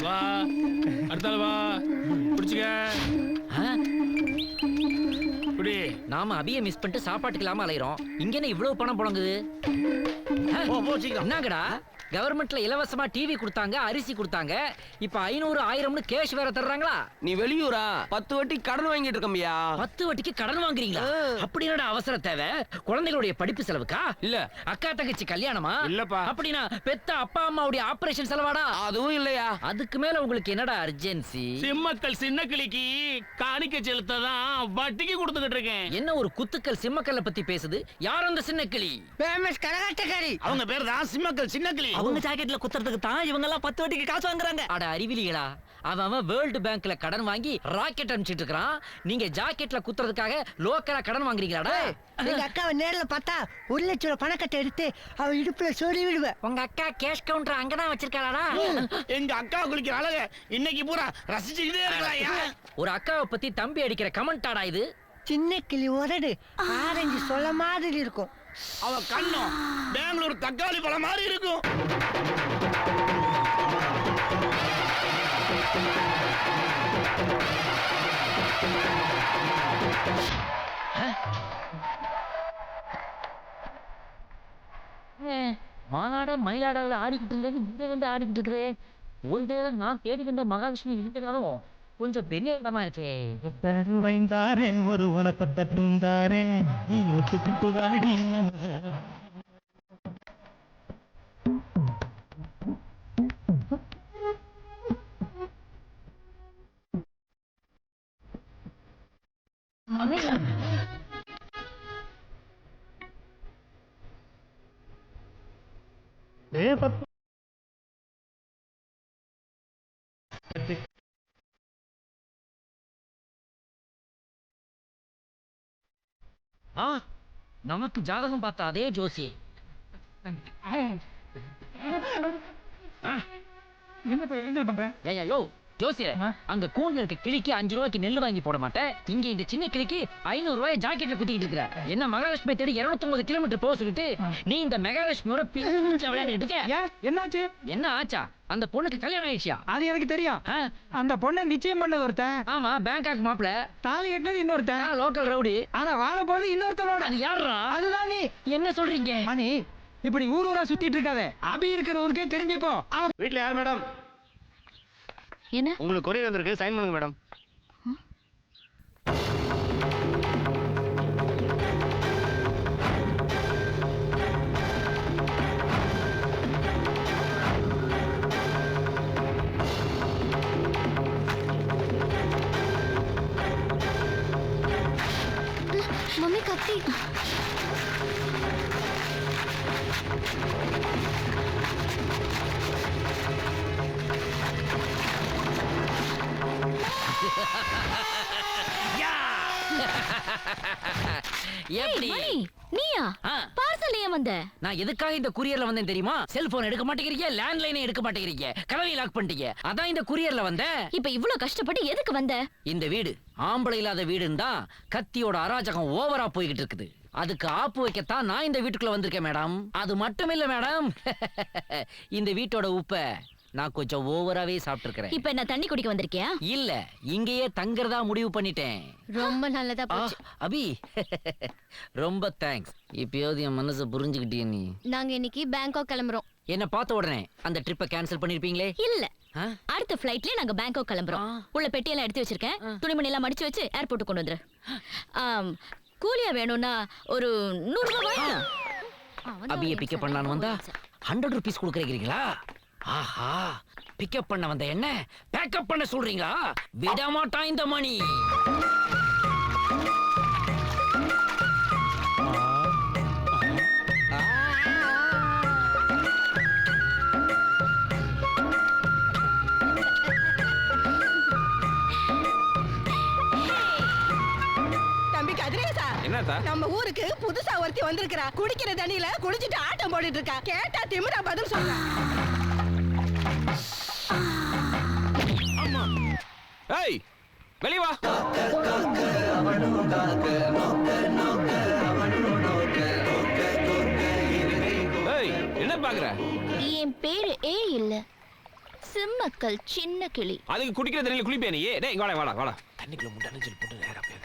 வா அடுத்தால வா பிடிச்சுக்க. குடி. நாம அபியை மிஸ் பண்ணிட்டு சாப்பாட்டுக்கு இல்லாம அலையிறோம். இங்க என்ன இவ்வளவு பணம் புழங்குது? என்னங்கடா கவர்மெண்ட்ல இலவசமா டிவி கொடுத்தாங்க, அரிசி கொடுத்தாங்க. இப்ப 500 1000னு கேஷ் வேற தர்றாங்களா? நீ வெளியூரா 10 வட்டி கடன் வாங்கிட்டு இருக்கமியா? 10 வட்டிக்கு கடன் வாங்குறீங்களா? அப்படி என்னடா அவசர தேவை? குழந்தைகளுடைய படிப்பு செலவுக்கா? இல்ல. அக்கா தங்கச்சி கல்யாணமா? இல்லப்பா. அப்படினா பெத்த அப்பா அம்மாவுடைய ஆபரேஷன் செலவாடா? அதுவும் இல்லையா. அதுக்கு மேல உங்களுக்கு என்னடா அர்ஜென்சி? சிம்மக்கல் சின்ன கிளிக்கு காணிக்க செலுத்ததான் வட்டிக்கு கொடுத்துக்கிட்டு இருக்கேன். என்ன ஒரு குத்துக்கல் சிம்மக்கல்ல பத்தி பேசுது? யார் அந்த சின்ன கிளி? ஃபேமஸ் கரகாட்டக்காரி. அவங்க பேர் தான் சிம்மக்கல் சின்ன கிளி. அவங்க ஜாக்கெட்ல குத்துறதுக்கு தான் இவங்க எல்லாம் 10 வட்டிக்கு காசு வாங்குறாங்க. அட அறிவிலிகளா, அவன் வேர்ல்டு பேங்க்ல கடன் வாங்கி ராக்கெட் அனுப்பிச்சிட்டு இருக்கான். நீங்க ஜாக்கெட்ல குத்துறதுக்காக லோக்கலா கடன் வாங்குறீங்களாடா? எங்க அக்காவை நேர்ல பார்த்தா 1 லட்சம் ரூபாய் பணக்கட்டை எடுத்து அவ இடுப்புல சொறி விடுவேன். உங்க அக்கா கேஷ் கவுண்டர் அங்கதான் வச்சிருக்காளா? எங்க அக்கா குளிக்கிற அழக இன்னைக்கு பூரா ரசிச்சுக்கிட்டே இருக்கலாயா? ஒரு அக்காவை பத்தி தம்பி அடிக்கிற கமெண்டாடா இது? சின்ன கிளி உதடு ஆரஞ்சு சொல்ல மாதிரி இருக்கும். அவ கண்ணும் பெங்களூர் தக்காளி பழம் மாதிரி இருக்கும். மாநாட மயிலாடாவில் ஆடிக்கிட்டு இருந்தேன், இங்க வந்து ஆடிக்கிட்டு இருக்கிறேன். ஒரு நேரம் நான் தேடிக்கின்ற மகாலட்சுமி இருந்தாலும் கொஞ்சம் பெரிய இடமா இருக்கே. வைந்தாரேன் ஒரு உனக்கட்டும் தாரேன் நீ ஒத்துக்கிட்டு வாடி. நமக்கு ஜாதகம் பார்த்த அதே ஜோசி. யோ ஜோசியர், அங்க கூண்டுல இருக்க கிளிக்கு 5 ரூபாய்க்கு நெல் வாங்கி போட மாட்டேன். இங்க இந்த சின்ன கிளிக்கு 500 ரூபாய் ஜாக்கெட்ல குத்திக்கிட்டு இருக்கிற. என்ன மகாலட்சுமி தேடி 250 கிலோமீட்டர் போக சொல்லிட்டு நீ இந்த மகாலட்சுமியோட விளையாடிட்டு இருக்க. என்னாச்சு? என்ன ஆச்சா? அந்த பொண்ணுக்கு கல்யாணம் ஆயிடுச்சா? அது எனக்கு தெரியும். அந்த பொண்ணை நிச்சயம் பண்ணது ஒருத்தன். ஆமா, பேங்காக் மாப்பிள. தாலி கட்டினது இன்னொருத்தன். Local rowdy. ஆனா வாழ போது இன்னொருத்தனோட. அது யாரா? அதுதான் நீ. என்ன சொல்றீங்க? மணி, இப்படி ஊர் ஊரா சுத்திட்டு இருக்காதே. அபி இருக்கிற ஊருக்கே தெரிஞ்சுப்போ. வீட்டுல யார் மேடம்? என்ன? உங்களுக்கு கொரியர் வந்திருக்கு, சைன் பண்ணுங்க மேடம். மம்மி கத்தி. எப்படி? நீயா? பார்சல் ஏன் வந்த? நான் எதுக்காக இந்த குரியர்ல வந்தேன் தெரியுமா? செல்போன் எடுக்க மாட்டேங்கிறீங்க, லேண்ட்லைனை எடுக்க மாட்டேங்கிறீங்க, கதவை லாக் பண்ணிட்டீங்க. அதான் இந்த குரியர்ல வந்தேன். இப்ப இவ்ளோ கஷ்டப்பட்டு எதுக்கு வந்த? இந்த வீடு ஆம்பளை இல்லாத வீடுன்னு தான் கத்தியோட அராஜகம் ஓவரா போய்கிட்டு இருக்குது. அதுக்கு ஆப்பு வைக்கத்தான் நான் இந்த வீட்டுக்குள்ள வந்திருக்கேன் மேடம். அது மட்டும் இல்ல மேடம், இந்த வீட்டோட உப்ப நான் கொஞ்சம் ஓவராவே சாப்பிட்டிருக்கிறேன். இப்ப என்ன தண்ணி குடிக்க வந்திருக்கியா? இல்ல, இங்கேயே தங்கறதா முடிவு பண்ணிட்டேன். ரொம்ப நல்லதா போச்சு. அபி, ரொம்ப தேங்க்ஸ். இப்பயாவது என் மனசை புரிஞ்சுக்கிட்டிய நீ. நாங்க இன்னைக்கு பேங்காக் கிளம்புறோம். என்ன பார்த்த உடனே அந்த ட்ரிப்பை கேன்சல் பண்ணிருப்பீங்களே? இல்ல, அடுத்த ஃளைட்லயே நாங்க பேங்காக் கிளம்புறோம். உள்ள பெட்டியெல்லாம் எடுத்து வச்சிருக்கேன். துணிமணி எல்லாம் மடிச்சு வச்சு ஏர்போர்ட் கொண்டு வந்துரு. கூலியா வேணும்னா ஒரு 100 ரூபாய் வாங்க. அபியை பிக்கப் பண்ணான்னு வந்தா 100 rupees கொடுக்குறீங்களா? ஆஹா, பிக்கப் பண்ண வந்த என்ன பேக்கப் பண்ண சொல்றீங்களா? விட மாட்டான் இந்த மணி. தம்பி கதிரேசா, என்னதா? நம்ம ஊருக்கு புதுசா ஒருத்தி வந்திருக்கா. குடிக்கிற தண்ணியில குடிச்சிட்டு ஆட்டம் போட்டுட்டு இருக்கா. கேட்டா திமிரா பதில் சொல்றா. அம்மா, ஏய், வெளிய வா. ஏய், என்ன பாக்குற? என் பேரு ஏ இல்ல, சிம்மக்கல் சின்ன கிளி. அதுக்கு குடிக்கிற தண்ணியில குளிப்பியா நீ? டேய் இங்க வாடா வாடா தண்ணிக்குள்ள முட்டை நெஞ்சல் போட்டு நேரா போய்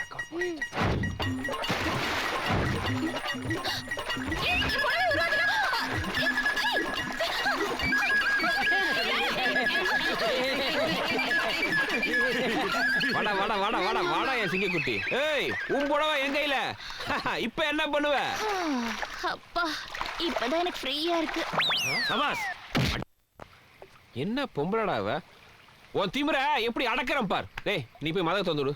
வாடா வாடா வாடா வாடா வாடா என் சிங்கக்குட்டி. ஏய் உன் புடவை என் கையில. இப்ப என்ன பண்ணுவ? அப்பா இப்பதான் எனக்கு ஃப்ரீயா இருக்கு. சபாஸ். என்ன பொம்பளடா அவ? உன் திமிர எப்படி அடக்கறேன் பார். டேய் நீ போய் மதக தந்துடு.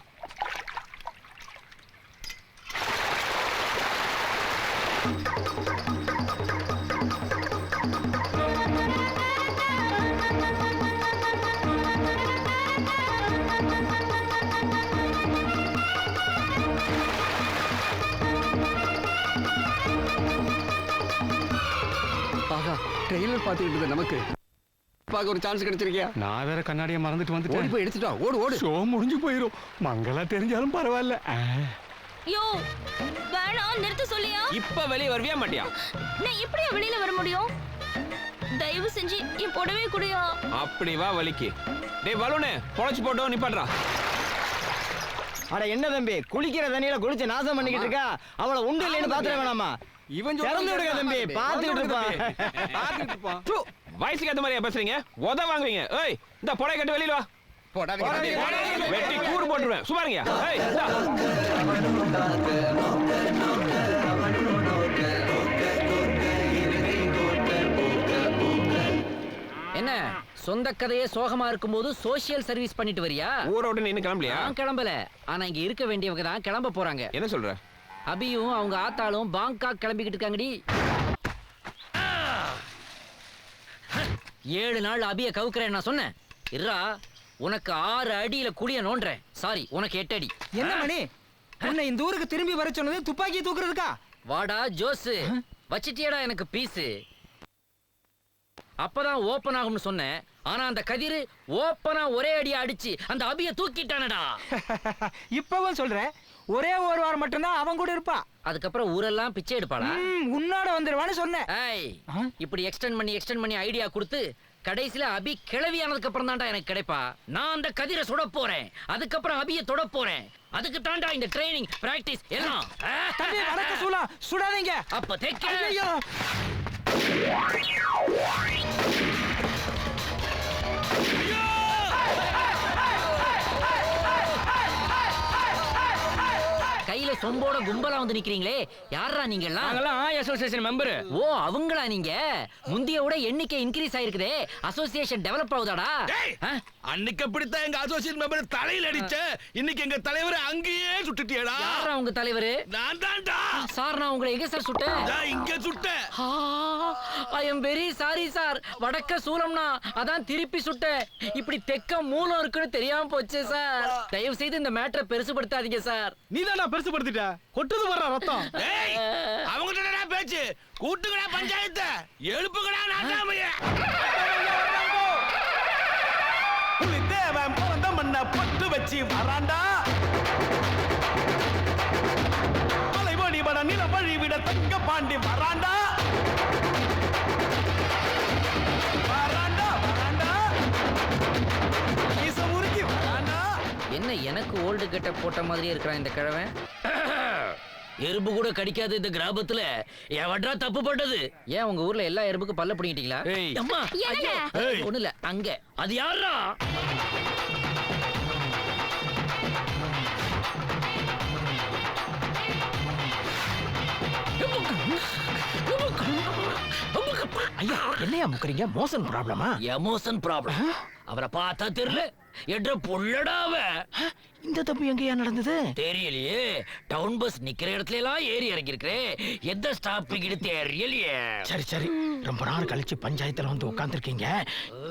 ஆகா ட்ரெய்லர் பார்த்துக்கிட்டு இருந்த நமக்கு பார்க்க ஒரு சான்ஸ் கிடைச்சிருக்கியா? நான் வேற கண்ணாடியை மறந்துட்டு ஓடி வந்துட்டேன். போய் எடுத்துட்டா. ஓடு ஓடு. ஷோ முடிஞ்சு போயிரும். மங்களா தெரிஞ்சாலும் பரவாயில்ல. யோ வேணாம் நிறுத்த சொல்லியா? இப்ப வெளிய வருவியா மாட்டியா? நான் எப்படியா வெளியில வர முடியும்? தயவு செஞ்சு என் புடவை குடியா. அப்படி வா வலிக்கு. டேய் பலூனே பொளச்சு போட்டோ நிப்பாட்றா. அட என்ன தம்பி குளிக்கிற தண்ணியில குளிச்சு நாசம் பண்ணிக்கிட்டு இருக்கா? அவளை உண்டு இல்லைன்னு பாத்துற வேணாமா? இவன் திறந்து விடுங்க தம்பி, பாத்துக்கிட்டு இருப்பான். பார்த்துட்டு இருப்பான். தூ, வயசுக்கு ஏத்த மாதிரியா பேசுறீங்க? உத வாங்குவீங்க. ஏய் இந்த புடவை கட்டு வெளியில வா. வெட்டி கூறு போட்டுருவேன். சுமாருங்க. ஏய் இந்தா. என்ன சொந்த கதையே சோகமா இருக்கும்போது சோசியல் சர்வீஸ் பண்ணிட்டு வரியா? ஊரை விட்டு நீ இன்னும் கிளம்பலையா? நான் கிளம்பல. ஆனா இங்க இருக்க வேண்டியவங்க தான் கிளம்ப போறாங்க. என்ன சொல்ற? அபியும் அவங்க ஆத்தாளும் பாங்காக் கிளம்பிக்கிட்டு இருக்காங்கடி. 7 நாள் அபிய கவுக்குறேன் நான் சொன்னேன். இருடா உனக்கு 6 அடியில குளிய நோன்றேன். சாரி உனக்கு 8 அடி. என்ன மணி உன்னை இந்த ஊருக்கு திரும்பி வர சொன்னது துப்பாக்கி தூக்குறதுக்கா? வாடா ஜோஸ் வச்சிட்டியடா எனக்கு பீஸ். அப்பதான் ஓபன் ஆகும்னு சொன்னேன். ஆனா அந்த கதிர் ஓப்பனா ஒரே அடியா அடிச்சு அந்த அபிய தூக்கிட்டானடா. இப்பவும் சொல்றேன் ஒரே ஒரு வாரம் மட்டும்தான் அவன் கூட இருப்பா. அதுக்கப்புறம் ஊரெல்லாம் பிச்சை எடுப்பாடா. உன்னோட வந்துருவான்னு சொன்னேன். ஏய் இப்படி எக்ஸ்டெண்ட் பண்ணி ஐடியா கொடுத்து கடைசில அபி கிளவி ஆனதுக்கு அப்புறம் தான்டா எனக்கு கிடைப்பா. நான் அந்த கதிரை சுட போறேன். அதுக்கப்புறம் அபிய தொட போறேன். அதுக்கு தான்டா இந்த ட்ரைனிங் பிராக்டிஸ் எல்லாம். தம்பி வடக்க சூலா சுடாதீங்க. அப்ப தேக்க. ஐயோ கையில சொம்போட கும்பலா வந்து நிக்கிறீங்களே, யாரா நீங்க எல்லாம்? நாங்கெல்லாம் அசோசியேஷன் மெம்பர். ஓ அவங்களா நீங்க? முந்திய விட எண்ணிக்கை இன்கிரீஸ் ஆயிருக்குதே. அசோசியேஷன் டெவலப் ஆகுதாடா? அன்னைக்கு அப்படித்தான் எங்க அசோசியேஷன் மெம்பர் தலையில அடிச்ச. இன்னைக்கு எங்க தலைவர் அங்கேயே சுட்டுட்டியடா. யாரா உங்க தலைவர்? நான் தான்டா. சார் நான் உங்களை எங்க சார் சுட்டேன்? இங்க சுட்டேன். I am very sorry sir. வடக்க சூலம்னா அதான் திருப்பி சுட்டேன். இப்படி தெக்க மூலம் இருக்குன்னு தெரியாம போச்சு சார். தயவு செய்து இந்த மேட்டரை பெருசுபடுத்தாதீங்க சார். நீதானா பெருசு படுத்திட்ட? கொட்டுது வர்ற ரத்தம். ஏய் அவங்ககிட்ட என்ன பேச்சு? கூட்டுங்கடா பஞ்சாயத்து. எழுப்புங்கடா நாட்டாமைய. புலி தேவன் பிறந்த மண்ண பட்டு வச்சு வராண்டா. மலை வழி வட நில வழி விட தங்க பாண்டி வராண்டா. வராண்டா வராண்டா. இச முறுக்கி வராண்டா. என்ன எனக்கு ஓல்டு கெட்ட போட்ட மாதிரியே இருக்கிறான் இந்த கிழவன். எறும்பு கூட கடிக்காது இந்த கிராமத்துல. எவட்ரா தப்பு பட்டது? ஏன் உங்க ஊர்ல எல்லா எறும்புக்கும் பல்ல பிடிங்கிட்டீங்களா? அம்மா என்னங்க? ஒண்ணு இல்ல அங்க. அது யாரா? ஐயா என்னையா முக்கறீங்க? மோஷன் ப்ராப்ளமா? Emotion problem. அவரை பார்த்தா தெரியல. என்ற புள்ளடாவ. இந்த தப்பு எங்கயா நடந்தது? தெரியலையே. டவுன் பஸ் நிக்கிற இடத்துல எல்லாம் ஏறி இறங்கி இருக்கிறே. எந்த ஸ்டாப்பிங் தெரியலையே. சரி சரி ரொம்ப நாள் கழிச்சு பஞ்சாயத்துல வந்து உட்கார்ந்துருக்கீங்க.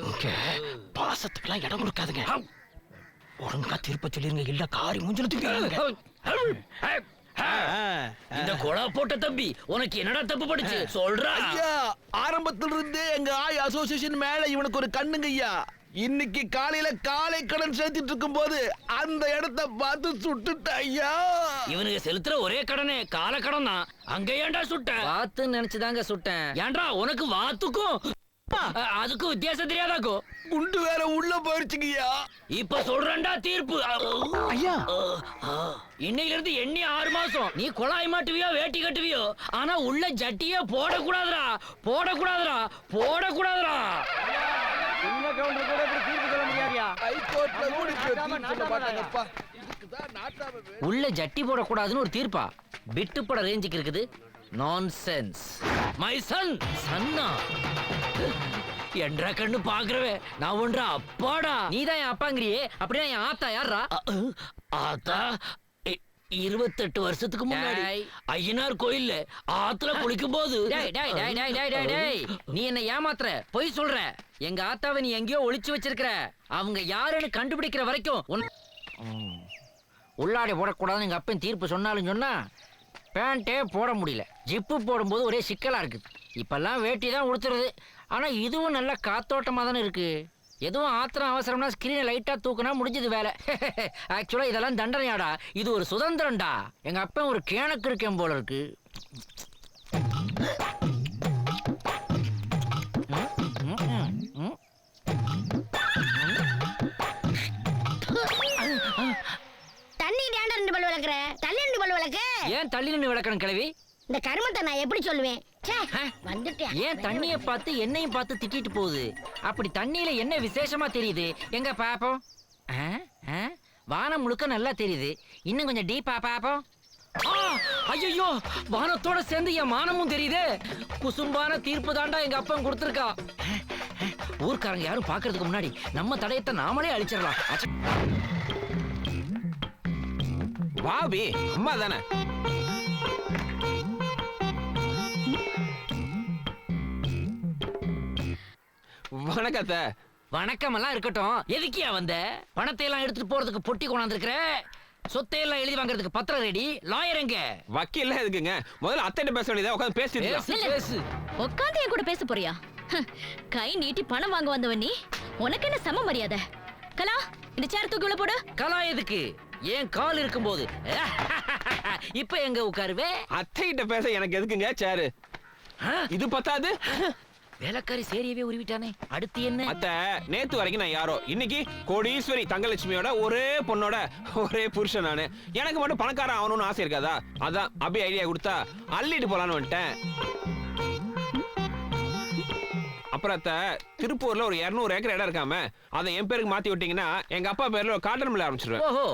இங்க பாசத்துக்கெல்லாம் இடம் கொடுக்காதுங்க. ஒழுங்கா திருப்ப சொல்லிருங்க, இல்ல காரி மூஞ்சில தூக்கிடுங்க. இந்த கொலா போட்ட தம்பி உனக்கு என்னடா தப்பு படிச்சு சொல்றா? ஐயா ஆரம்பத்துல இருந்தே எங்க ஆய் அசோசியேஷன் மேல இவனுக்கு ஒரு கண்ணுங்க ஐயா. இன்னைக்கு காலையில காலை கடன் செலுத்திட்டு இருக்கும் போது அந்த இடத்தை பார்த்து சுட்டுட்ட ஐயா. இவனுக்கு செலுத்துற ஒரே கடனே கால கடன் தான். அங்க ஏன்டா சுட்ட? வாத்துன்னு நினைச்சுதாங்க சுட்டேன். ஏன்டா உனக்கு வாத்துக்கும் அதுக்கு வித்தியாசம் தெரியாதாக்கோ? குண்டு வேற உள்ள போயிருச்சுங்கய்யா. இப்ப சொல்றேன்டா தீர்ப்பு. ஐயா இன்னையில இருந்து எண்ணி 6 மாசம் நீ குழாய் மாட்டுவியோ வேட்டி கட்டுவியோ, ஆனா உள்ள ஜட்டியே போடக்கூடாதுடா, போடக்கூடாதுடா, போடக்கூடாதுடா. ஹைகோர்ட்ல கூட இப்படி தீர்ப்பு சொல்ல மாட்டாங்கப்பா. இதுக்குதான் நாட்டாம வேணும். உள்ள ஜட்டி போடக்கூடாதுன்னு ஒரு தீர்ப்பா? பிட்டு பட ரேஞ்சுக்கு இருக்குது. நான்சென்ஸ். மை சன் சன்னா என்ற கண்ணு பாக்குறவே நான் ஒன்றா அப்பாடா. நீதான் என் அப்பாங்கிறியே, அப்படின்னா என் ஆத்தா யாரா? ஆத்தா 28 வருஷத்துக்கு முன்னாடி ஐயனார் கோயில்ல ஆத்துல குளிக்கும் போது. நீ என்ன ஏமாத்துற, பொய் சொல்ற. எங்க ஆத்தாவை நீ எங்கேயோ ஒளிச்சு வச்சிருக்கிற. அவங்க யாருன்னு கண்டுபிடிக்கிற வரைக்கும் உள்ளாடை போடக்கூடாதுன்னு எங்க அப்பன் தீர்ப்பு சொன்னாலும் சொன்னா பேண்டே போட முடியல. ஜிப்பு போடும்போது ஒரே சிக்கலா இருக்குது. இப்பெல்லாம் வேட்டி தான் உடுத்துறது. ஆனா இதுவும் நல்ல காத்தோட்டமா தானே இருக்கு. எதுவும் ஆத்திரம் அவசரம்னா ஸ்கிரீனை லைட்டா தூக்குனா முடிஞ்சது வேலை. ஆக்சுவலா இதெல்லாம் தண்டனையாடா, இது ஒரு சுதந்திரம்டா. எங்க அப்பன் ஒரு கேணக்கு இருக்கேன் போல இருக்கு. தண்ணி டேண்டா 2 பல் விளக்குற, தள்ளி 2 பல் விளக்கு. ஏன் தள்ளி நின்று விளக்கணும் கிழவி? இந்த கருமத்தை நான் எப்படி சொல்லுவேன்? வந்துட்டேன். ஏன் தண்ணிய பார்த்து என்னையும் பார்த்து திட்டிட்டு போகுது? அப்படி தண்ணியில என்ன விசேஷமா தெரியுது? எங்க பாப்போம். வானம் முழுக்க நல்லா தெரியுது. இன்னும் கொஞ்சம் டீப்பா பாப்போம். ஐயோ, வானத்தோட சேர்ந்து என் மானமும் தெரியுது. குசும்பான தீர்ப்பு தாண்டா எங்க அப்பன் கொடுத்திருக்கா. ஊர்க்காரங்க யாரும் பாக்குறதுக்கு முன்னாடி நம்ம தடயத்தை நாமளே அழிச்சிடலாம். வாபி அம்மா தானே. வணக்கத்த. வணக்கம் எல்லாம் இருக்கட்டும். எதுக்கியா வந்த? பணத்தை எல்லாம் எடுத்துட்டு போறதுக்கு பொட்டி கொண்டாந்துருக்கிற. சொத்தை எல்லாம் எழுதி வாங்குறதுக்கு பத்திரம் ரெடி. லாயர் எங்க? வக்கீல்ல எதுக்குங்க? முதல்ல அத்தைட்ட பேச வேண்டியதா உட்கார்ந்து பேசிட்டு பேசு பேசு. உட்காந்து என் கூட பேச போறியா? கை நீட்டி பணம் வாங்க வந்தவன் நீ. உனக்கு என்ன சம மரியாதை? கலா, இந்த சேர் தூக்கி உள்ள போடு. கலா எதுக்கு? ஏன் கால் இருக்கும்போது. இப்ப எங்க உட்காருவே? அத்தைகிட்ட பேச எனக்கு எதுக்குங்க சேரு? இது பத்தாது. வேலைக்காரி சேரியவே உருவிட்டானே. அடுத்து என்ன? அத்தை, நேத்து வரைக்கும் நான் யாரோ, இன்னைக்கு கோடீஸ்வரி தங்கலட்சுமியோட ஒரே பொண்ணோட ஒரே புருஷன் நானு. எனக்கு மட்டும் பணக்காரன் ஆகணும்னு ஆசை இருக்காதா? அதான் அப்படி ஐடியா கொடுத்தா அள்ளிட்டு போலான்னு வந்துட்டேன். அப்புறம் அத்தை, திருப்பூர்ல ஒரு 200 ஏக்கர் இடம் இருக்காம அதை என் பேருக்கு மாத்தி விட்டீங்கன்னா எங்க அப்பா பேர்ல ஒரு காட்டன் மில் ஆரம்பிச்சிருவேன். ஓஹோ,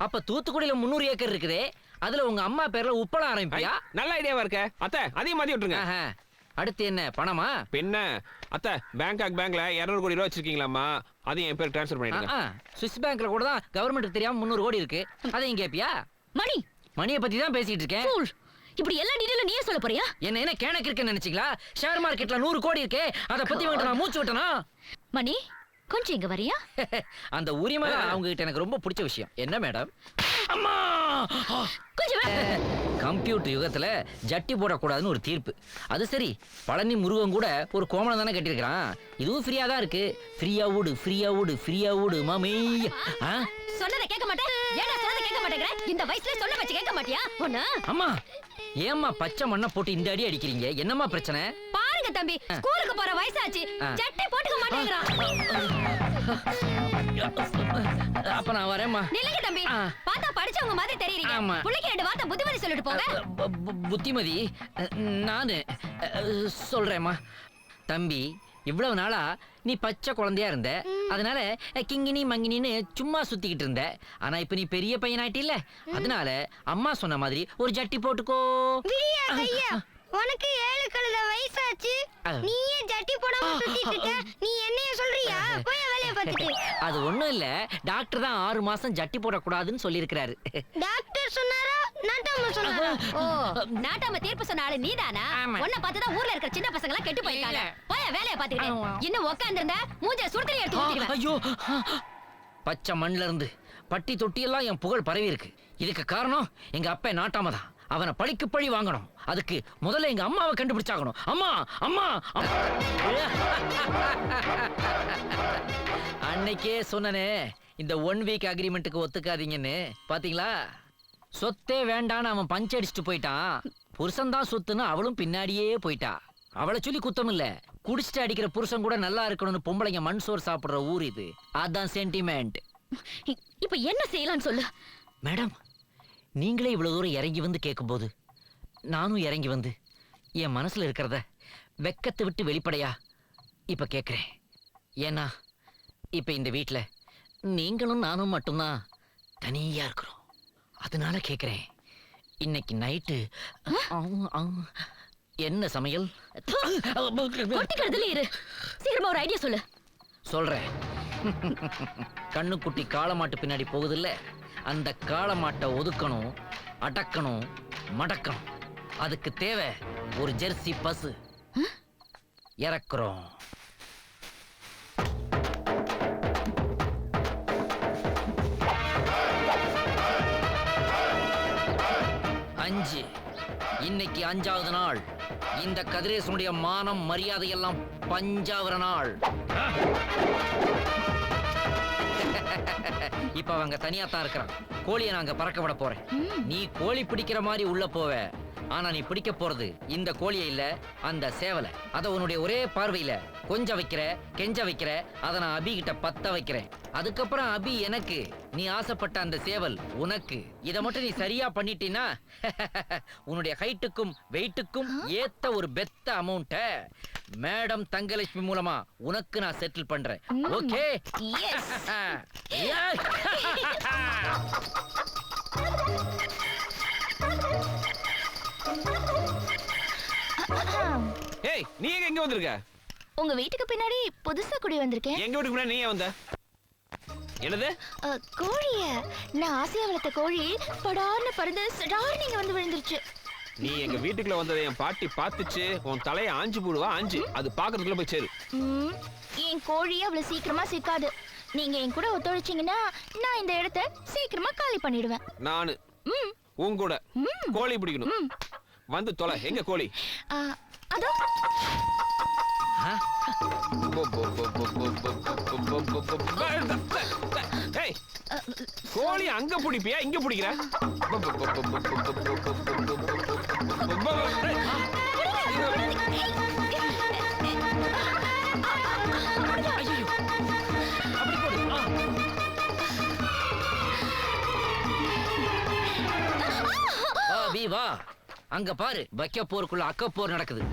அப்ப தூத்துக்குடியில 300 ஏக்கர் இருக்குதே, அதுல உங்க அம்மா பேர்ல உப்பளம் ஆரம்பிப்பியா? நல்ல ஐடியாவா இருக்க அத்தை, அதையும் மாத்தி விட்டுருங்க. அடுத்து என்ன? பணமா? பின்ன அத்தை, பேங்காக் பேங்க்ல 200 கோடி ரூபாய் வச்சிருக்கீங்களாமா, அதையும் என் பேருக்கு ட்ரான்ஸ்ஃபர் பண்ணிடுங்க. சுவிஸ் பேங்க்ல கூட தான் கவர்மெண்ட்டுக்கு தெரியாம 300 கோடி இருக்கு. அதையும் கேப்பியா? மணி, மணியை பத்தி தான் பேசிட்டு இருக்கேன். இப்படி எல்லா டீடைலும் நீயே சொல்ல போறியா? என்ன கேனக்கு இருக்குன்னு நினைச்சீங்களா? ஷேர் மார்க்கெட்ல 100 கோடி இருக்கே, அத பத்தி நான் மூச்சு விட்டனா? மணி, கொஞ்சம் இங்க வரியா? அந்த உரிமை அவங்க கிட்ட எனக்கு ரொம்ப பிடிச்ச விஷயம். என்ன மேடம்? அம்மா, கொஞ்சம் கம்ப்யூட்டர் யுகத்துல ஜட்டி போடக்கூடாதுன்னு ஒரு தீர்ப்பு. அது சரி, பழனி முருகன் கூட ஒரு கோமணம் தானே கட்டியிருக்கிறான். இதுவும் ஃப்ரீயா தான் இருக்கு. ஃப்ரீயா ஊடு, ஃப்ரீயா ஊடு, ஃப்ரீயா ஊடு மாமி. சொன்னதை கேட்க மாட்டேன். ஏடா சொன்னதை கேட்க மாட்டேங்கற? இந்த வயசுல சொன்ன பேச்ச கேட்க மாட்டியா? ஒண்ணு. அம்மா, ஏம்மா பச்சை மண்ணை போட்டு இந்த அடி அடிக்கிறீங்க? என்னம்மா பிரச்சனை? பாருங்க தம்பி, ஸ்கூலுக்கு போற வயசாச்சு, ஜட்டி போட்டுக்க மாட்டேங்கறான். அப்ப நான் வரேம்மா. நில்லுங்க தம்பி, பார்த்தா படிச்சவங்க மாதிரி தெரியறீங்க. புள்ளைக்கு 2 வார்த்தை புத்திமதி சொல்லிட்டு போங்க. புத்திமதி நானு சொல்றேம்மா. தம்பி, இவ்வளவு நாளா நீ பச்சை குழந்தையா இருந்த, அதனால கிங்கினி மங்கினின்னு சும்மா சுத்திக்கிட்டு இருந்த. ஆனா இப்ப நீ பெரிய பையனாயிட்டில்ல, அதனால அம்மா சொன்ன மாதிரி ஒரு ஜட்டி போட்டுக்கோ. உனக்கு 7 கழுத வயசாச்சு, நீயே ஜட்டி போடாம சுத்திட்டு இருக்க. நீ என்னைய சொல்றியா? போய் வேலைய பாத்துட்டு. அது ஒண்ணும் இல்ல, டாக்டர் தான் 6 மாசம் ஜட்டி போடக்கூடாதுன்னு சொல்லியிருக்கிறாரு. டாக்டர் சொன்னாரா? நாட்டாம சொன்னாரா? ஓ, நாட்டாம தீர்ப்பு சொன்ன ஆளு நீதானா? உன்னை பார்த்து தான் ஊர்ல இருக்கிற சின்ன பசங்க எல்லாம் கெட்டு போயிருக்காங்க. போய் வேலைய பாத்துக்கிட்டு இன்னும் உட்கார்ந்திருந்தா மூஞ்ச சுடுதண்ணி எடுத்து ஊத்திடுவேன். ஐயோ, பச்சை மண்ல இருந்து பட்டி தொட்டி எல்லாம் என் புகழ் பரவி இருக்கு. இதுக்கு காரணம் எங்க அப்பா நாட்டாம தான். அவனை பழிக்கு பழி வாங்கணும். அதுக்கு முதல்ல எங்க அம்மாவை கண்டுபிடிச்சாகணும். அம்மா அம்மா. அன்னைக்கே சொன்னனே இந்த 1 வீக் அக்ரிமெண்ட்டுக்கு ஒத்துக்காதீங்கன்னு. பாத்தீங்களா? சொத்தே வேண்டான்னு அவன் பஞ்சடிச்சுட்டு போயிட்டான். புருஷன் தான் சொத்துன்னு அவளும் பின்னாடியே போயிட்டா. அவளை சொல்லி குத்தம் இல்ல, குடிச்சிட்டு அடிக்கிற புருஷன் கூட நல்லா இருக்கணும்னு பொம்பளைங்க மண் சோறு சாப்பிடுற ஊர் இது. அதான் சென்டிமெண்ட். இப்ப என்ன செய்யலாம்னு சொல்லு. மேடம், நீங்களே இவ்வளவு தூரம் இறங்கி வந்து கேட்கும்போது நானும் இறங்கி வந்து என் மனசுல இருக்கிறத வெக்கத்தை விட்டு வெளிப்படையா இப்ப கேட்கிறேன். ஏன்னா இப்ப இந்த வீட்டுல நீங்களும் நானும் மட்டும்தான் தனியா இருக்கிறோம். அதனால கேட்கிறேன், இன்னைக்கு நைட்டு என்ன சமையல்? கொட்டிக்கிறதுல இரு. சீக்கிரமா ஒரு ஐடியா சொல்லு. சொல்றேன். கண்ணுக்குட்டி காளமாட்டு பின்னாடி போகுதுல்ல, அந்த காளமாட்டை ஒதுக்கணும், அடக்கணும், மடக்கணும். அதுக்கு தேவை ஒரு ஜெர்சி பசு. இறக்குறோம். அஞ்சு. இன்னைக்கு 5வது நாள். இந்த கதிரேசனுடைய மானம் மரியாதை எல்லாம் பஞ்சாவர நாள். இப்ப அவங்க தனியா தான் இருக்கிறான். கோழியை நாங்க பறக்க விட போறேன். நீ கோழி பிடிக்கிற மாதிரி உள்ள போவ. ஆனா நீ பிடிக்க போறது இந்த கோழியை இல்ல, அந்த சேவலை. அத உன்னுடைய ஒரே பார்வையில கொஞ்ச வைக்கிற, கெஞ்ச வைக்கிற. அத நான் அபி கிட்ட பத்த வைக்கிறேன். அதுக்கப்புறம் அபி எனக்கு, நீ ஆசைப்பட்ட அந்த சேவல் உனக்கு. இத மட்டும் நீ சரியா பண்ணிட்டீன்னா உன்னுடைய ஹைட்டுக்கும் வெயிட்டுக்கும் ஏத்த ஒரு பெத்த அமௌண்ட மேடம் தங்கலட்சுமி மூலமா உனக்கு நான் செட்டில் பண்றேன். ஓகே? ஏய், நீ எங்க வந்திருக்க? உங்க வீட்டுக்கு பின்னாடி புதுசா குடி வந்திருக்கேன். எங்க வீட்டுக்கு முன்னாடி நீ ஏன் வந்த? என்னது? கோழிய நான் ஆசையா வளர்த்த கோழி படார்னு பறந்து சடார்னு இங்க வந்து விழுந்துருச்சு. நீ எங்க வீட்டுக்குள்ள வந்ததை என் பாட்டி பாத்துச்சு. உன் தலையை ஆஞ்சு போடுவா, ஆஞ்சு. அது பாக்குறதுக்குள்ள போய் சேரு. என் கோழி அவ்வளவு சீக்கிரமா சிக்காது. நீங்க என் கூட ஒத்துழைச்சீங்கன்னா நான் இந்த இடத்தை சீக்கிரமா காலி பண்ணிடுவேன். நானு உன் கூட கோழி பிடிக்கணும். வந்து தொலை. எங்க கோழி? அதோ. ஏய், கோழி அங்க பிடிப்பியா, இங்க பிடிக்கிற? வா, அங்க பாரு, வைக்க போருக்குள்ள அக்க போர் நடக்குது.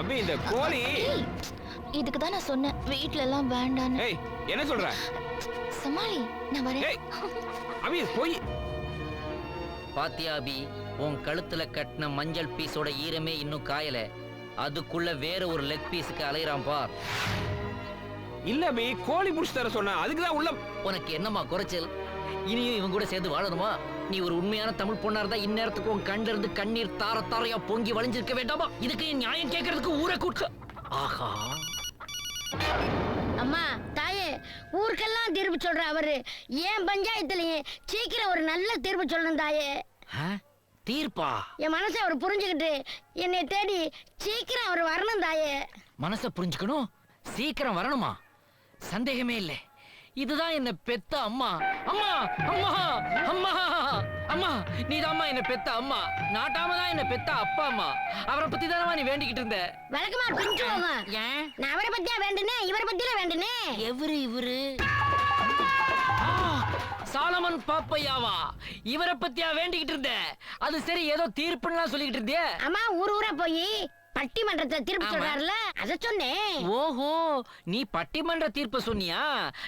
அபி, இந்த கோழி இதுக்கு தான் நான் சொன்னேன் வீட்ல எல்லாம் வேண்டான்னு. ஏய், என்ன சொல்ற? சமாளி, நான் வரேன். ஏய், அபி போய். பாத்தியா அபி, உன் கழுத்துல கட்டின மஞ்சள் பீஸோட ஈரமே இன்னும் காயல. அதுக்குள்ள வேற ஒரு லெக் பீஸுக்கு அலையறான் பார். இல்ல அபி, கோழி புடிச்சு தர சொன்னா, அதுக்குதான் உள்ள. உனக்கு என்னமா குறைச்சல்? இனியும் இவன் கூட சேர்ந்து வாழணுமா? நீ ஒரு உண்மையான தமிழ் பொண்ணா இருந்தா இந்நேரத்துக்கு உன் கண்ணில இருந்து கண்ணீர் தார தாரையா பொங்கி வளைஞ்சிருக்க வேண்டாமா? இதுக்கு நியாயம் கேட்கறதுக்கு ஊரை கூட்ட. ஆஹா, அம்மா தாயே, ஊருக்கெல்லாம் தீர்ப்பு சொல்ற அவரு ஏன் பஞ்சாயத்துலயே சீக்கிரம் ஒரு நல்ல தீர்ப்பு சொல்லணும் தாயே. தீர்ப்பா? என் மனசை அவர் புரிஞ்சுக்கிட்டு என்னை தேடி சீக்கிரம் அவர் வரணும் தாயே. மனசை புரிஞ்சுக்கணும், சீக்கிரம் வரணுமா? சந்தேகமே இல்லை. இதுதான் என்ன பெத்த அம்மா. அம்மா அம்மா அம்மா அம்மா, நீதாம்மா என்ன பெத்த அம்மா. நாட்டாம தான் என்ன பெத்த அப்பா அம்மா. அவரை பத்தி தானமா நீ வேண்டிக்கிட்டு இருந்த? வழக்கமா பிரிஞ்சு போங்க. ஏன்? நான் அவரை பத்தியா வேண்டுனேன், இவரை பத்தியில வேண்டுனேன். இவரு சாலமன் பாப்பையாவா? இவரை பத்தியா வேண்டிக்கிட்டு இருந்த? அது சரி, ஏதோ தீர்ப்புன்னு சொல்லிக்கிட்டு இருந்தியே. அம்மா ஊர் ஊரா போய் பட்டிமன்றத்தை தீர்ப்பு சொல்றாருல, அத சொன்னேன். ஓஹோ, நீ பட்டிமன்ற தீர்ப்பு சொன்னியா?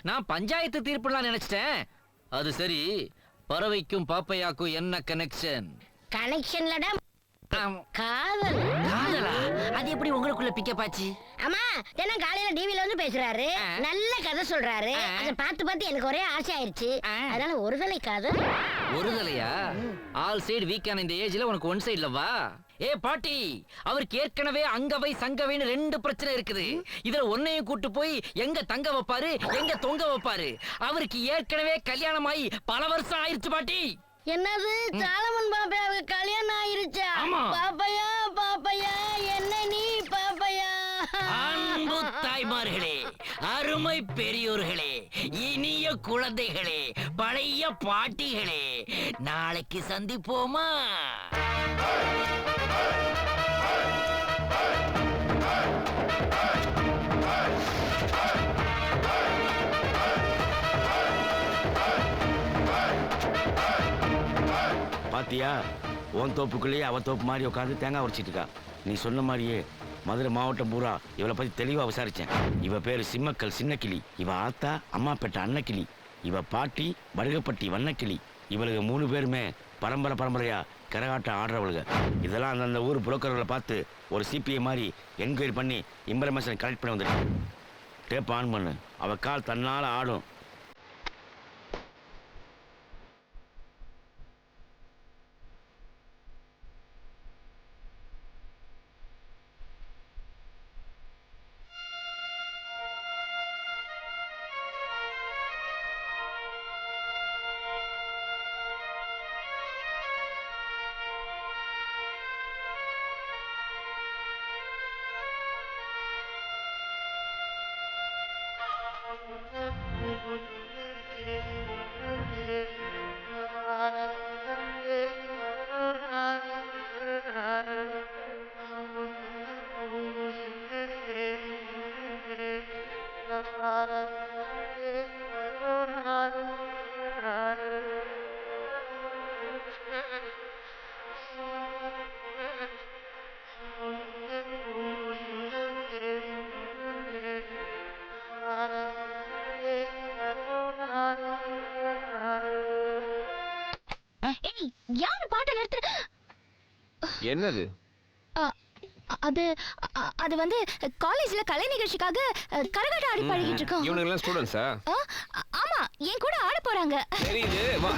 நான் பஞ்சாயத்து தீர்ப்புலாம் நினைச்சிட்டேன். அது சரி, பறவைக்கும் பாப்பையாக்கும் என்ன கனெக்ஷன்? கனெக்ஷன்லடா காதல். காதலா? அது எப்படி உங்களுக்குள்ள பிக்கப் ஆச்சு? அம்மா தினம் காலையில டிவில வந்து பேசுறாரு, நல்ல கதை சொல்றாரு. அதை பார்த்து பார்த்து எனக்கு ஒரே ஆசை ஆயிருச்சு. அதனால ஒரு தலை காதல். ஒரு தலையா? ஆல் சைடு வீக்கான இந்த ஏஜ்ல உனக்கு ஒன் சைடுல வா. ஏ பாட்டி, அவருக்கு ஏற்கனவே அங்கவை சங்கவைன்னு 2 பிரச்சனை இருக்குது. இதுல ஒன்னையும் கூட்டு போய் எங்க தங்க வைப்பாரு, எங்க தொங்க வைப்பாரு? அவருக்கு ஏற்கனவே கல்யாணம் ஆகி பல வருஷம் ஆயிருச்சு பாட்டி. என்னது, சாலமன் பாப்பையாவுக்கு கல்யாணம் ஆயிருச்சா? பாப்பையா பாப்பையா, என்ன நீ பாப்பையா? தாய்மார்களே, அருமை பெரியோர்களே, இனிய குழந்தைகளே, பழைய பாட்டிகளே, நாளைக்கு சந்திப்போமா? பாத்தியா, உன் தோப்புக்குள்ளேயே அவ தோப்பு மாதிரி உட்காந்து தேங்காய் உரைச்சிட்டு இருக்கா. நீ சொன்ன மாதிரியே மதுரை மாவட்டம் பூரா இவளை பத்தி தெளிவா விசாரிச்சேன். இவ பேரு சிம்மக்கல் சின்னக்கிளி, இவ ஆத்தா அம்மாப்பேட்டை அன்னக்கிளி, இவ பாட்டி வடுகப்பட்டி வண்ணக்கிளி. இவளுக்கு 3 பேருமே பரம்பரையா கரகாட்டம் ஆடுறவளுங்க. இதெல்லாம் அந்தந்த ஊர் புரோக்கர்களை பார்த்து ஒரு சிபிஐ மாதிரி என்கொயரி பண்ணி இன்ஃபர்மேஷன் கலெக்ட் பண்ணி வந்துட்டேன். டேப் ஆன் பண்ணு, அவ கால் தன்னால ஆடும். யாரு பாட்டு நிறுத்து? என்னது? அது வந்து காலேஜ்ல கலை நிகழ்ச்சிக்காக கரகாட்டம் ஆடி பழகிட்டு இருக்கோம். இவனுங்க எல்லாம் ஸ்டூடண்ட்ஸா? ஆமா, என் கூட ஆட போறாங்க. தெரியுது, வா.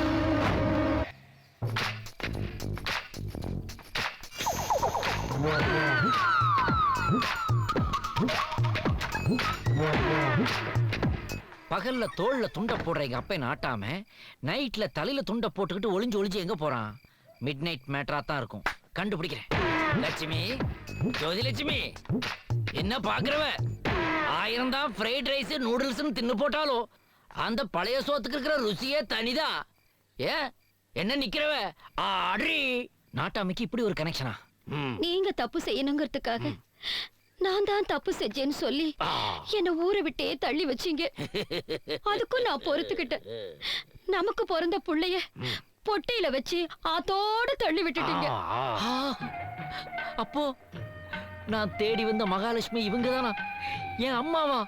பகல்ல தோல்ல துண்ட போடுற எங்க அப்பா நாட்டாம நைட்ல தலையில துண்ட போட்டுக்கிட்டு ஒளிஞ்சு எங்க போறான்? மிட் நைட் மேட்டரா தான் இருக்கும். கண்டுபிடிக்கிறேன். லட்சுமி, ஜோதி லட்சுமி, என்ன பாக்குறவ? 1000 தான் ஃப்ரைட் ரைஸ் நூடுல்ஸ் தின்னு போட்டாலும் அந்த பழைய சோத்துக்கு இருக்கிற ருசியே தனிதான். என்ன நிக்கிறவ? ஆடி நாட்டாமைக்கு இப்படி ஒரு கனெக்ஷனா? நீங்க தப்பு செய்யணுங்கிறதுக்காக நான் தான் தப்பு செஞ்சேன்னு சொல்லி என்ன ஊரை விட்டே தள்ளி வச்சீங்க. அதுக்கும் நான் பொறுத்துக்கிட்டேன். நமக்கு பிறந்த புள்ளைய பொட்டையில வச்சு ஆத்தோட தள்ளி விட்டுட்டீங்க. அப்போ நான் தேடி வந்த மகாலட்சுமி இவங்க தானா? என் அம்மாவா?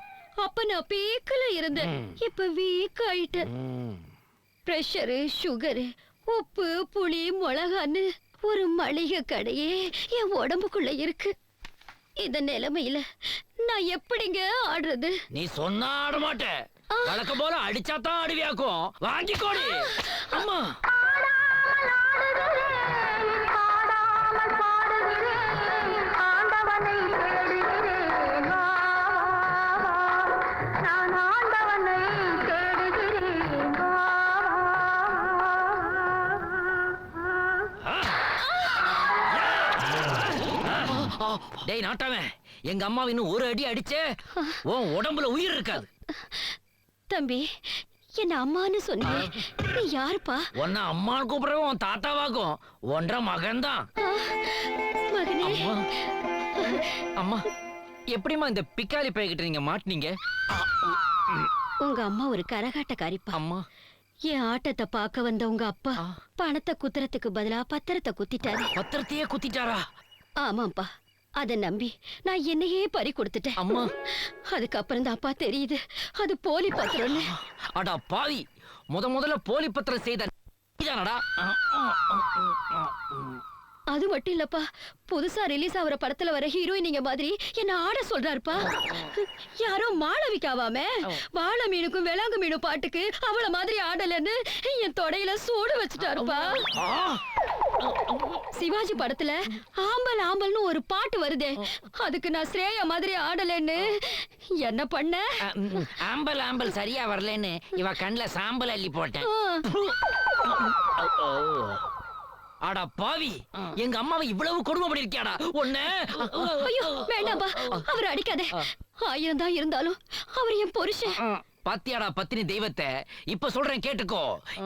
அப்ப நான் பீக்கல இருந்தேன், இப்ப வீக் ஆயிட்டேன். பிரஷரு, சுகரு, உப்பு, புளி, மிளகான்னு ஒரு மளிகை கடையே என் உடம்புக்குள்ள இருக்கு. இந்த நிலைமையில நான் எப்படிங்க ஆடுறது? நீ சொன்னா ஆட மாட்ட. வழக்கம் போல அடிச்சாதான் ஆடுவியாக்கும். வாங்கிக்கோடி. அம்மா, டேய் நாட்டாமே, எங்க அம்மா இன்னும் ஒரு அடி அடிச்சே உன் உடம்புல உயிர் இருக்காது. தம்பி, என்ன அம்மான்னு சொன்னியே, நீ யாருப்பா? உன்ன அம்மான்னு கூப்பிடுறவன் உன் தாத்தாவாக்கும். ஒன்றரை மகன் தான். மகனே. அம்மா, எப்படிமா இந்த பிக்காலி பைக்கிட்ட நீங்க மாட்டினீங்க? உங்க அம்மா ஒரு கரகாட்டக்காரிப்பா. அம்மா, என் ஆட்டத்தை பார்க்க வந்த உங்க அப்பா பணத்தை குத்துறதுக்கு பதிலா பத்திரத்தை குத்திட்டாரு. பத்திரத்தையே குத்திட்டாரா? ஆமாப்பா, அத நம்பி நான் என்னையே பறி கொடுத்துட்டேன். அம்மா, அதுக்கப்புறம் தான் அப்பா தெரியுது அது போலி பத்திரம்னு. அடா பாவி, முதல்ல போலி பத்திரம் செய்த நீதானடா? அது மட்டும் இல்லப்பா, புதுசா ரிலீஸ் ஆகுற படத்துல வர ஹீரோயின் நீங்க மாதிரி என்ன ஆட சொல்றாருப்பா. யாரோ மாளவிக்காவாமே வாழை மீனுக்கும் வேளாங்கு மீனும் பாட்டுக்கு அவள மாதிரி ஆடலன்னு என் தொடையில சூடு வச்சுட்டாருப்பா. சிவாஜி படத்துல ஆம்பல் ஆம்பல்னு ஒரு பாட்டு வருதே, அதுக்கு நான் ஸ்ரேயா மாதிரி ஆடலன்னு என்ன பண்ண? ஆம்பல் ஆம்பல் சரியா வரலன்னு இவ கண்ணுல சாம்பல் அள்ளி போட்டேன். அட பாவி, எங்க அம்மாவை இவ்வளவு கொடுமை பண்ணிருக்கியாடா ஒண்ணு. ஐயோ வேண்டாம்பா, அவர் அடிக்காதே. 1000 தான் இருந்தாலும் அவர் என் புருஷன். பாத்தியாடா பத்தினி தெய்வத்தை. இப்ப சொல்றேன் கேட்டுக்கோ.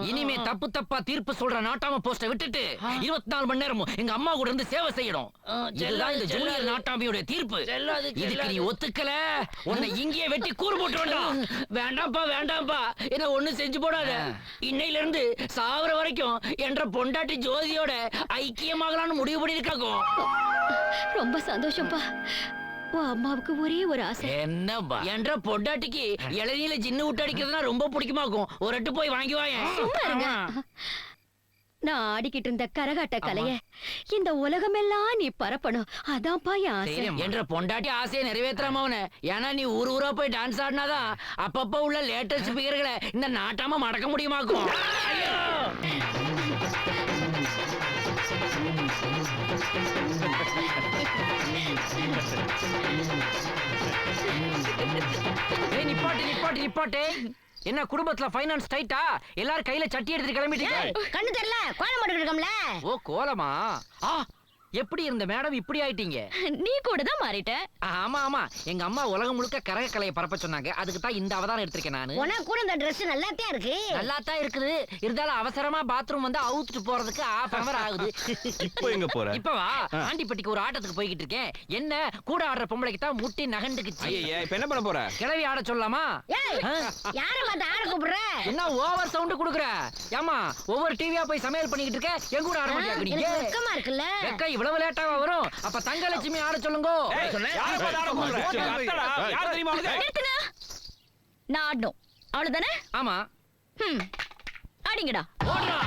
இனிமே தப்பு தப்பா தீர்ப்பு சொல்ற நாட்டாம போஸ்ட விட்டுட்டு 24 மணி நேரமும் எங்க அம்மா கூட இருந்து சேவை செய்யணும். இதுதான் இந்த ஜூனியர் நாட்டாமியோட தீர்ப்பு. இதுக்கு நீ ஒத்துக்கல, உன்னை இங்கேயே வெட்டி கூறு போட்டு வேண்டாம். வேண்டாம்ப்பா வேண்டாம்ப்பா, என்ன ஒண்ணு செஞ்சு போடாத. இன்னையில இருந்து சாவர வரைக்கும் என்ற பொண்டாட்டி ஜோதியோட ஐக்கியமாகலான்னு முடிவு பண்ணிருக்காங்க. ரொம்ப சந்தோஷம்ப்பா. உன் அம்மாவுக்கு ஒரே ஒரு ஆசை. என்னப்பா? என்ற பொண்டாட்டிக்கு இளநீல ஜின்னு விட்டு அடிக்கிறதுனா ரொம்ப பிடிக்குமாக்கும். ஒரு எட்டு போய் வாங்கி வாயேன். சும்மா இருங்க. நான் ஆடிக்கிட்டு இருந்த கரகாட்ட கலைய இந்த உலகமெல்லாம் நீ பரப்பணும். அதான்ப்பா என் ஆசை. என்ற பொண்டாட்டி ஆசையை நிறைவேற்றாம அவன. ஏன்னா நீ ஊரா போய் டான்ஸ் ஆடினாதான் அப்பப்ப உள்ள லேட்டஸ்ட் ஸ்பீக்கர்களை இந்த நாட்டாம மடக்க முடியுமாக்கும். நிப்பாட்டு நிப்பாட்டு நிப்பாட்டு. என்ன குடும்பத்துல ஃபைனான்ஸ் டைட்டா? எல்லாரும் கையில சட்டி எடுத்து கிளம்பிட்டீங்க. கண்ணு தெரியல, கோலம் போட்டு இருக்கோம்ல. ஓ கோலமா? எப்படி இருந்த மேடம் இப்படி ஆயிட்டீங்க? நீ கூட தான் மாறிட்ட. ஆமா ஆமா, எங்க அம்மா உலகம் முழுக்க கரக கலையை பரப்ப சொன்னாங்க. அதுக்கு தான் இந்த அவதாரம் எடுத்திருக்கேன் நானு. உனக்கு கூட இந்த Dress நல்லாத்தான் இருக்கு. நல்லா தான் இருக்குது. இருந்தாலும் அவசரமா பாத்ரூம் வந்து அவுத்துட்டு போறதுக்கு 1/2 hour ஆகுது. இப்போ எங்க போற? இப்ப வா, ஆண்டிப்பட்டிக்கு ஒரு ஆட்டத்துக்கு போய்கிட்டு இருக்கேன். என்ன கூட ஆடுற பொம்பளைக்கு தான் முட்டி நகண்டுக்குச்சு. ஐயா இப்ப என்ன பண்ண போற? கிளவி ஆட சொல்லலாமா? ஏய், யார பார்த்து ஆட கூப்பிடுற? என்ன ஓவர் சவுண்ட் குடுக்குற? ஏமா ஒவ்வொரு டிவியா போய் சமையல் பண்ணிக்கிட்டு இருக்க, என் கூட ஆட மாட்டியா நீங்க? எனக்கு வெக்கமா இருக்குல்ல. வெக்க இவ்வளவு லேட்டாவா வரும்? அப்ப தங்கலட்சுமி ஆட சொல்லுங்க. யாரை பார்த்து ஆட கூப்பிடுற? அத்தடா, யார் தெரியுமா உனக்கு? நிறுத்துங்க. நான் ஆடணும், அவ்வளவுதானே? ஆமா. ஆடிங்கடா. ஓடுறா.